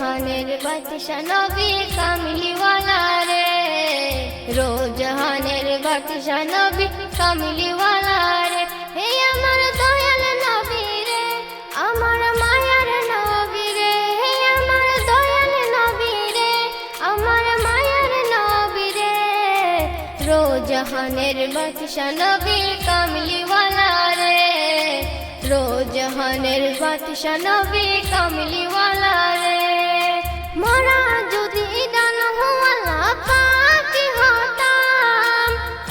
জাহানের বাদশা নবী কামলিওয়ালা রে, জাহানের বাদশা নবী কামলিওয়ালা রে। হে আমার দয়াল নবী রে, আমার মায়ার নবী রে, হে আমার দয়াল নবী রে, আমার মায়ার নবী রে, জাহানের বাদশা নবী কামলিওয়ালা রে, জাহানের বাদশা নবী কামলিওয়ালা রে। মোরা যদি দান হওয়ালা পাকি হতাম,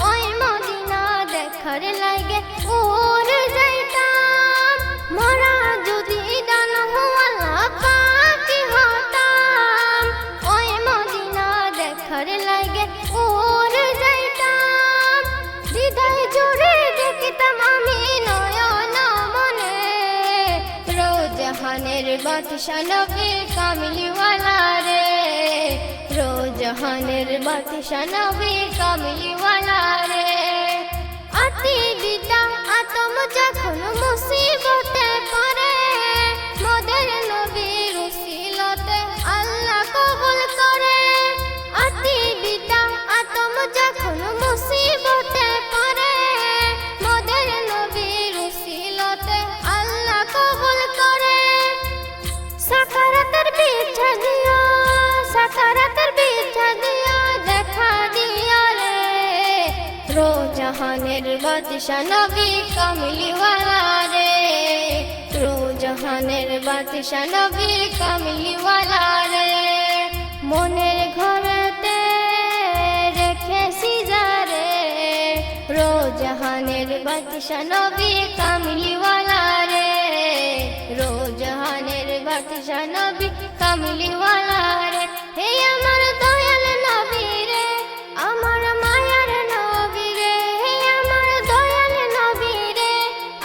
ওই মদিনা দেখার লাগে উড়ে যাইতাম। মোরা যদি দান হওয়ালা পাকি হতাম, ওই মদিনা দেখার লাগে উড়ে যাইতাম। হৃদয় জুড়ে দেখিতাম আমি নয়ন মনে, জাহানের বাদশা নবী কামলিওয়ালা রে, জাহানের বাদশা নবী কামলিওয়ালা রে। আতি বিদা আতম যখন মুসিবতে পড়ে, মোদের নবীর উসিলতে আল্লাহ কবুল করে। আতি বিদা আতম যখন মুসিবতে পড়ে, মোদের নবীর উসিলতে আল্লাহ কবুল করে। সাকারাতের বিছা দিও, সাকারাতের বিছা দিও, দেখা দিও রে, জাহানের বাদশা নবী কামলিওয়ালা রে, জাহানের বাদশা নবী কামলিওয়ালা রে। মনের ঘরেতে রেখেছি যারে, জাহানের বাদশা নবী কামলিওয়ালা রে, জাহানের বাদশা নবী কামলিওয়ালা রে। হে আমার দয়াল নবী রে, আমার মায়ার নবী রে, হে আমার দয়াল নবী রে,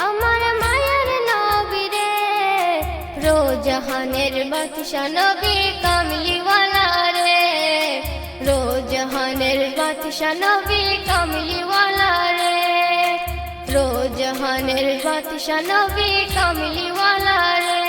আমার মায়ার নবী রে, জাহানের বাদশা নবী কামলিওয়ালা রে, জাহানের বাদশা নবী কামলিওয়ালা রে, জাহানের বাদশা নবী কামলিওয়ালা রে।